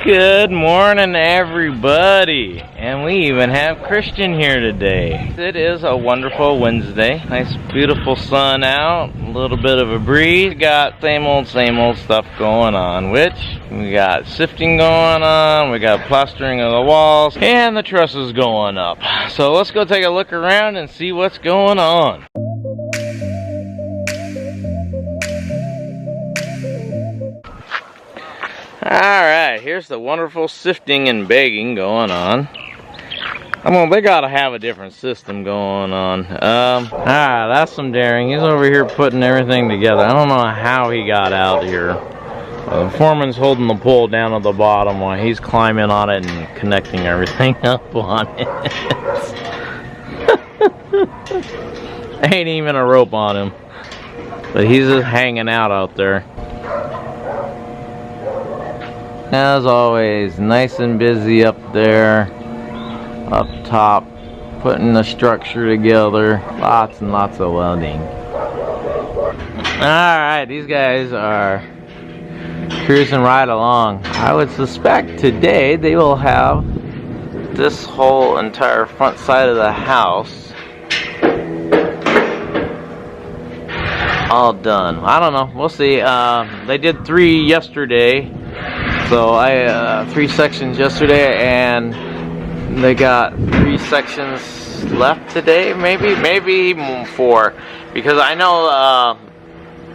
Good morning, everybody, and we even have Christian here today. It is a wonderful Wednesday. Nice beautiful sun out, a little bit of a breeze. We got same old stuff going on, which we got sifting going on, we got plastering of the walls, and the trusses going up. So let's go take a look around and see what's going on. Alright, here's the wonderful sifting and bagging going on. They gotta have a different system going on. That's some daring. He's over here putting everything together. I don't know how he got out here. The foreman's holding the pole down at the bottom while he's climbing on it and connecting everything up on it. Ain't even a rope on him. But he's just hanging out there. As always, nice and busy up there, up top, putting the structure together. Lots and lots of welding. Alright, these guys are cruising right along. I would suspect today they will have this whole entire front side of the house all done. I don't know, we'll see. They did 3 yesterday. So I 3 sections yesterday, and they got 3 sections left today, maybe 4, because I know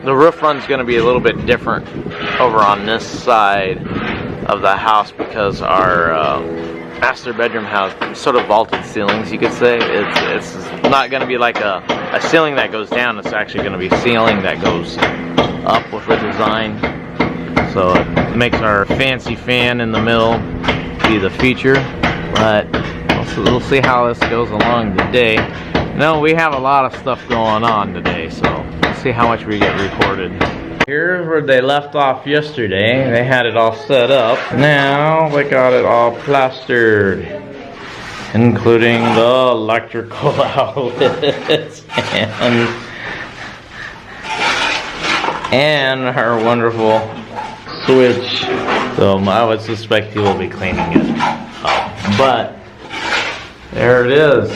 the roof run's going to be a little bit different over on this side of the house, because our master bedroom has sort of vaulted ceilings, you could say. It's not going to be like a ceiling that goes down. It's actually going to be ceiling that goes up with the design. So it makes our fancy fan in the middle be the feature, but we'll see how this goes along today. No, we have a lot of stuff going on today, so we'll see how much we get recorded. Here's where they left off yesterday. They had it all set up. Now they got it all plastered, including the electrical outlets and our wonderful switch. So I would suspect he will be cleaning it up. But there it is.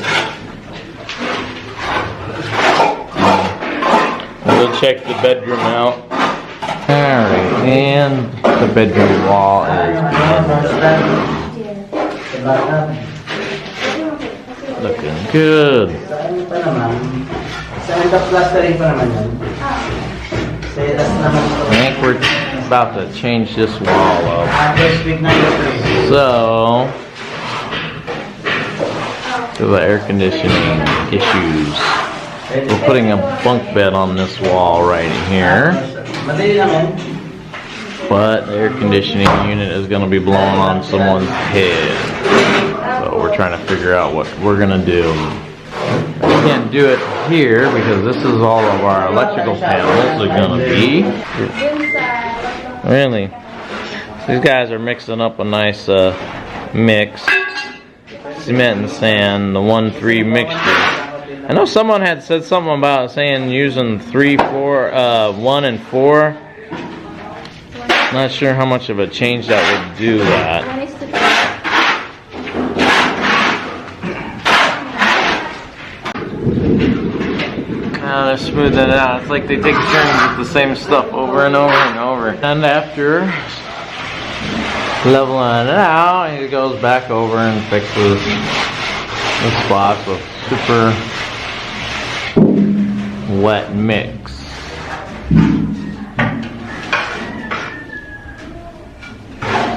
We'll check the bedroom out. Alright, and the bedroom wall is looking good. I think we're about to change this wall up. So, to the air conditioning issues, we're putting a bunk bed on this wall right here. But the air conditioning unit is going to be blowing on someone's head. So we're trying to figure out what we're going to do. I can't do it here because this is all of our electrical panels are going to be. Really? These guys are mixing up a nice mix. Cement and sand, the 1-3 mixture. I know someone had said something about saying using 1 and 4. Not sure how much of a change that would do that. They're smoothing it out. It's like they take turns with the same stuff over and over and over. And after leveling it out, he goes back over and fixes the spots with super wet mix.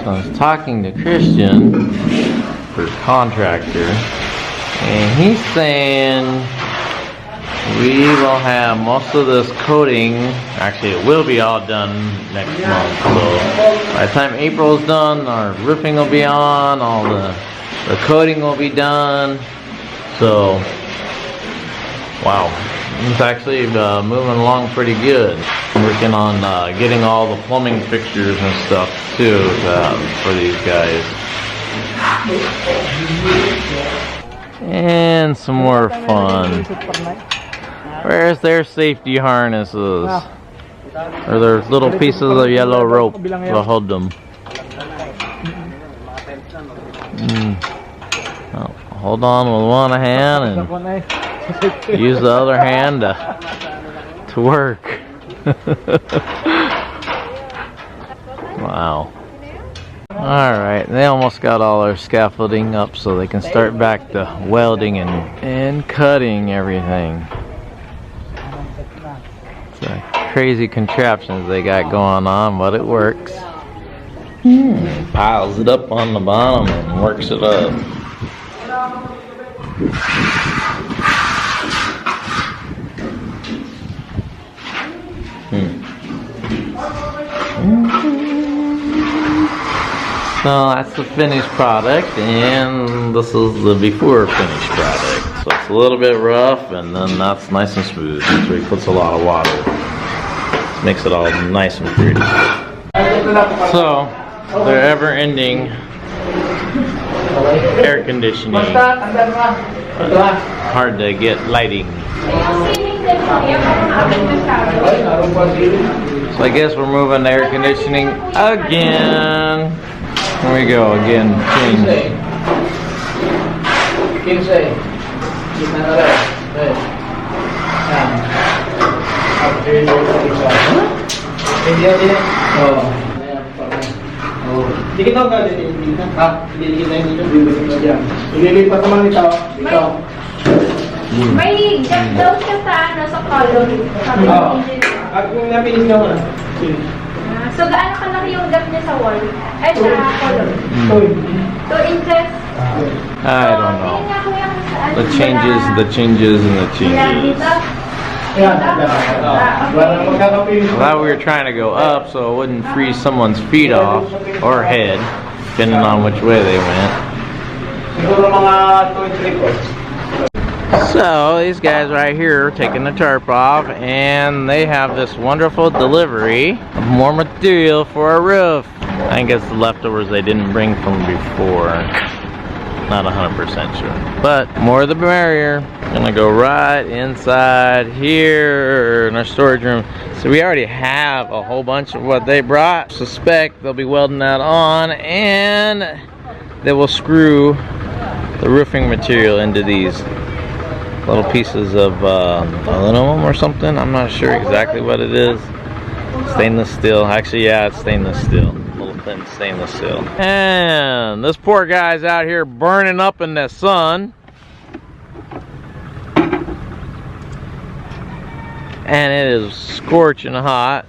So I was talking to Christian, for contractor, and he's saying we will have most of this coating, actually it will be all done next month, so by the time April's done, our roofing will be on, all the coating will be done, so wow, it's actually moving along pretty good. Working on getting all the plumbing fixtures and stuff too for these guys. And some more fun. Where's their safety harnesses? Or their little pieces of yellow rope to hold them. Oh, hold on with one hand and use the other hand to work. Wow. Alright, they almost got all their scaffolding up so they can start back to welding and cutting everything. It's a crazy contraptions they got going on, but it works. Piles it up on the bottom and works it up. So that's the finished product, and this is the before finished product. So it's a little bit rough, and then that's nice and smooth. So he puts a lot of water. Makes it all nice and pretty. So they're ever-ending air conditioning. Hard to get lighting. So I guess we're moving to air conditioning again. Here we go again. Change. May gap daw siya sa column. So gaano kalaki yung gap niya sa wall? Ay, sa column? 2 inches? I don't know. The changes, and the changes. I thought we were trying to go up so it wouldn't freeze someone's feet off or head, depending on which way they went. So these guys right here are taking the tarp off, and they have this wonderful delivery of more material for a roof. I think it's the leftovers they didn't bring from before. Not 100% sure, but more the merrier. Gonna go right inside here in our storage room. So we already have a whole bunch of what they brought. Suspect they'll be welding that on, and they will screw the roofing material into these little pieces of aluminum or something. I'm not sure exactly what it is. Stainless steel. Actually, yeah, it's stainless steel. Little thin stainless steel. And this poor guy's out here burning up in the sun. And it is scorching hot.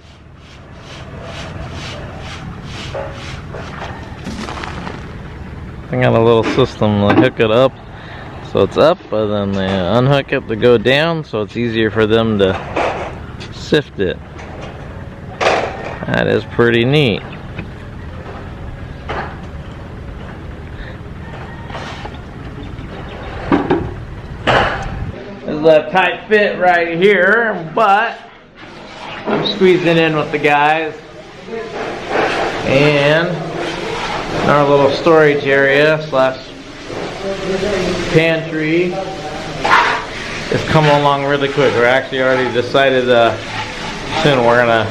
I got a little system to hook it up. So it's up, but then they unhook it to go down, so it's easier for them to sift it. That is pretty neat. This is a tight fit right here, but I'm squeezing in with the guys. And our little storage area slash pantry is coming along really quick. We're actually already decided soon we're gonna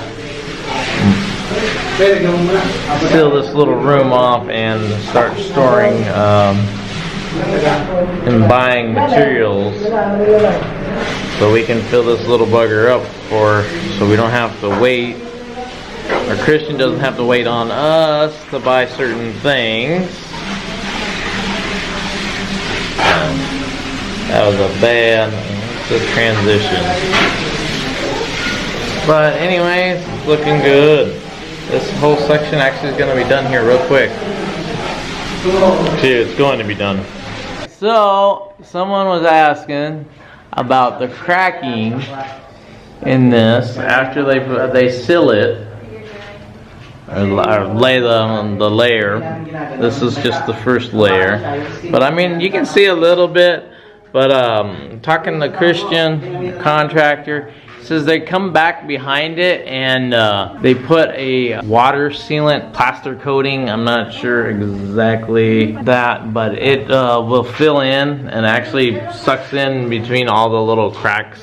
seal this little room off and start storing and buying materials so we can fill this little bugger up so we don't have to wait, or Christian doesn't have to wait on us to buy certain things. That was a bad transition. But anyways, it's looking good. This whole section actually is going to be done here real quick. See, it's going to be done. So, someone was asking about the cracking in this after they seal it. Or lay the layer. This is just the first layer. But I mean, you can see a little bit. But talking to Christian, contractor, says they come back behind it and they put a water sealant plaster coating. I'm not sure exactly that, but it will fill in and actually sucks in between all the little cracks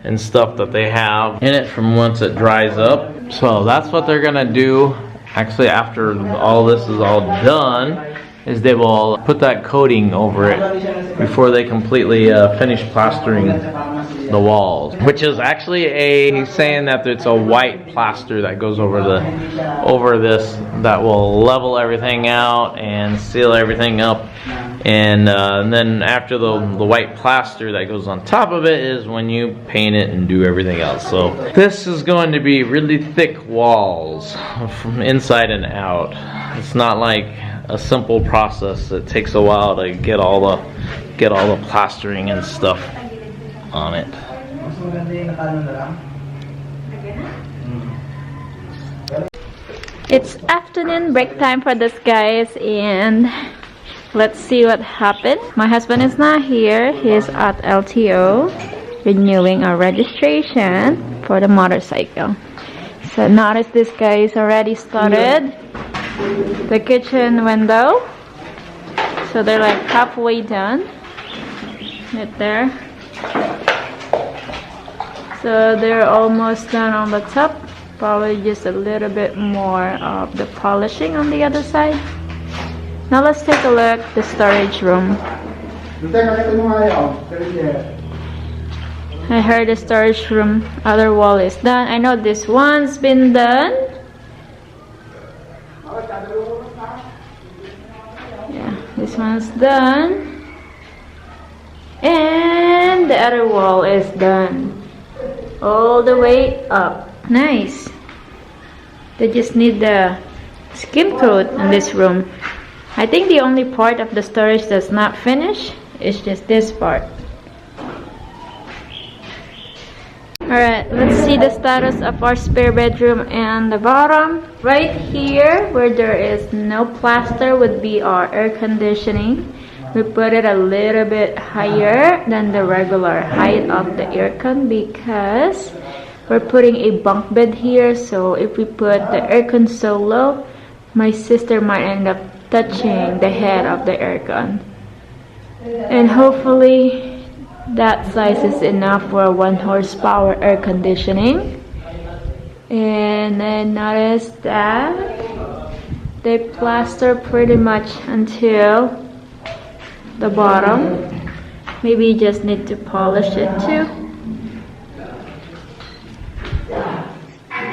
and stuff that they have in it from once it dries up. So that's what they're gonna do actually after all this is all done, is they will put that coating over it before they completely finish plastering the walls, which is actually he's saying that it's a white plaster that goes over this that will level everything out and seal everything up, and then after the white plaster that goes on top of it is when you paint it and do everything else. So this is going to be really thick walls from inside and out. It's not like a simple process. It takes a while to get all the plastering and stuff on it. It's afternoon break time for this, guys, and let's see what happened. My husband is not here. He's at LTO renewing our registration for the motorcycle. So notice this guy is already started the kitchen window, so they're like halfway done right there. So they're almost done on the top, probably just a little bit more of the polishing on the other side. Now let's take a look at the storage room. I heard the storage room other wall is done. I know this one's been done. Yeah, this one's done. And the other wall is done. All the way up. Nice. They just need the skim coat in this room. I think the only part of the storage that's not finished is just this part. Alright, let's see the status of our spare bedroom and the bottom. Right here, where there is no plaster, would be our air conditioning. We put it a little bit higher than the regular height of the aircon because we're putting a bunk bed here. So if we put the aircon so low, my sister might end up touching the head of the aircon. And hopefully that size is enough for a 1 horsepower air conditioning. And then notice that they plaster pretty much until the bottom. Maybe you just need to polish it too.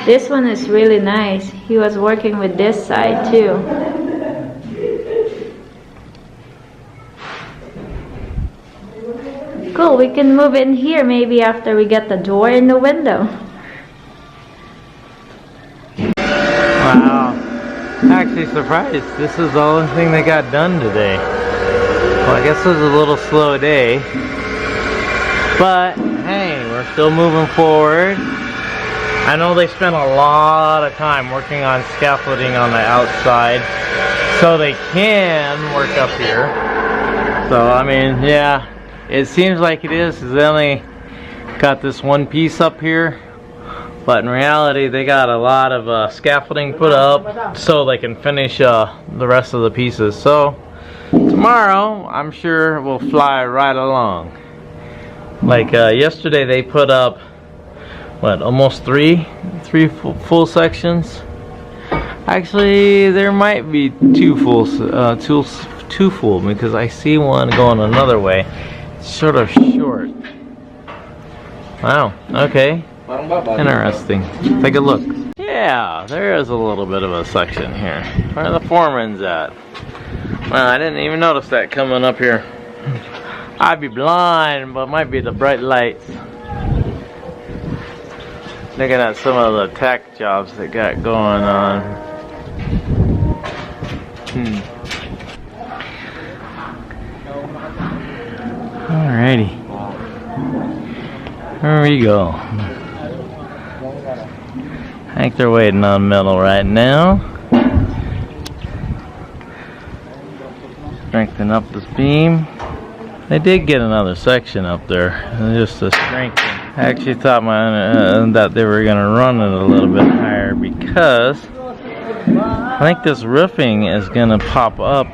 This one is really nice. He was working with this side too. Cool, we can move in here maybe after we get the door in the window. Wow, I'm actually surprised. This is the only thing they got done today. Well, I guess it was a little slow day, but hey, we're still moving forward. I know they spent a lot of time working on scaffolding on the outside so they can work up here. So I mean, yeah, it seems like it is because they only got this one piece up here, but in reality they got a lot of scaffolding put up so they can finish the rest of the pieces. So tomorrow I'm sure we'll fly right along. Like yesterday they put up what, almost three full sections. Actually there might be two full because I see one going another way. It's sort of short. Wow, okay, interesting. Take a look. Yeah, there is a little bit of a section here where the foreman's at. Well, I didn't even notice that coming up here. I'd be blind, but it might be the bright lights. Looking at some of the tack jobs that got going on. Alrighty. Here we go. I think they're waiting on metal right now. Strengthen up this beam. They did get another section up there, just to strengthen. I actually thought that they were going to run it a little bit higher because I think this roofing is going to pop up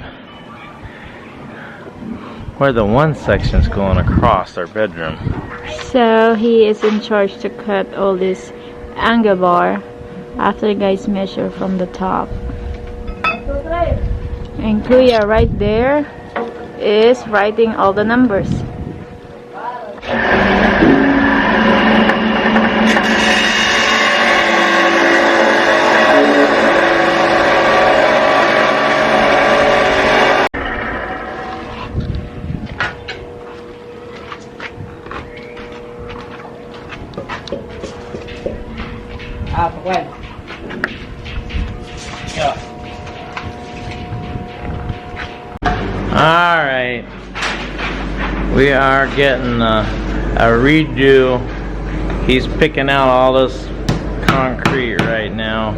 where the one section's going across our bedroom. So he is in charge to cut all this angle bar after you guys measure from the top. And Kuya right there is writing all the numbers. Alright, we are getting a redo. He's picking out all this concrete right now.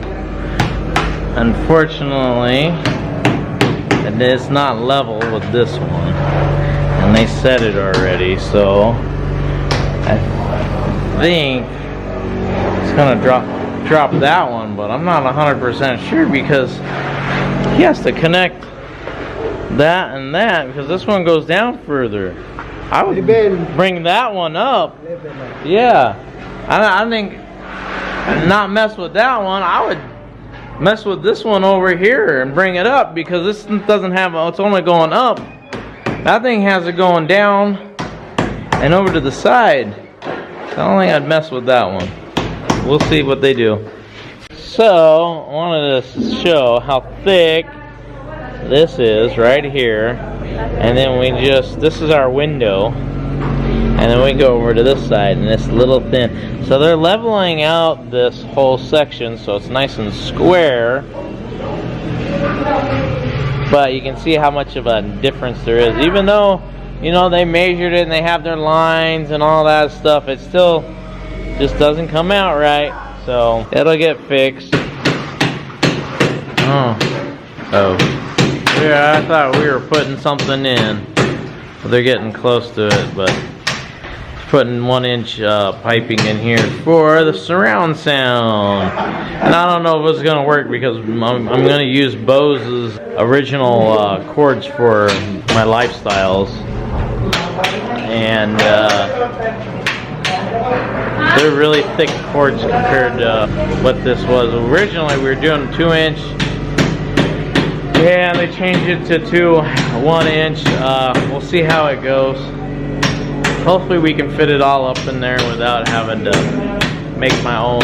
Unfortunately, it is not level with this one, and they said it already, so I think it's gonna drop that one, but I'm not 100% sure because he has to connect that and that, because this one goes down further. I would bring that one up. Yeah, I think not mess with that one. I would mess with this one over here and bring it up, because this doesn't have, it's only going up. That thing has it going down and over to the side. I don't think I'd mess with that one. We'll see what they do. So I wanted to show how thick this is right here, and then we just, this is our window, and then we go over to this side and it's little thin. So they're leveling out this whole section so it's nice and square, but you can see how much of a difference there is. Even though, you know, they measured it and they have their lines and all that stuff, it still just doesn't come out right. So it'll get fixed. Oh. Yeah, I thought we were putting something in. Well, they're getting close to it, but putting 1-inch piping in here for the surround sound. And I don't know if it's going to work, because I'm going to use Bose's original cords for my lifestyles. And they're really thick cords compared to what this was. Originally we were doing 2-inch. Yeah, they changed it to 1-inch. We'll see how it goes. Hopefully we can fit it all up in there without having to make my own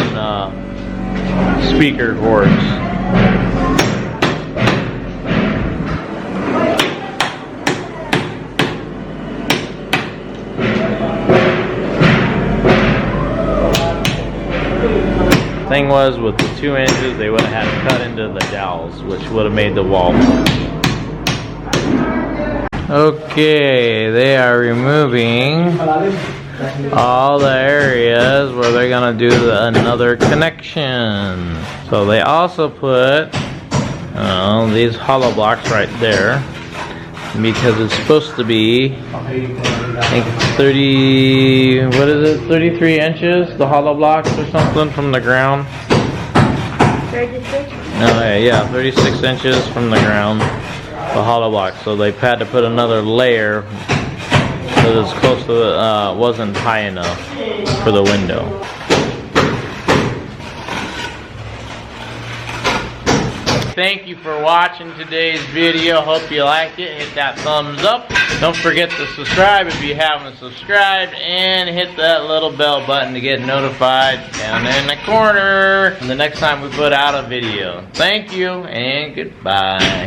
speaker cords. Thing was, with the 2 inches, they would have had to cut into the dowels, which would have made the wall. Okay, they are removing all the areas where they're gonna do another connection. So they also put these hollow blocks right there, because it's supposed to be, I think 30, what is it, 33 inches, the hollow blocks or something from the ground. 36? No, yeah, 36 inches from the ground, the hollow block. So they had to put another layer that was close to the, wasn't high enough for the window. Thank you for watching today's video. Hope you liked it. Hit that thumbs up. Don't forget to subscribe if you haven't subscribed, and hit that little bell button to get notified down in the corner the next time we put out a video. Thank you and goodbye.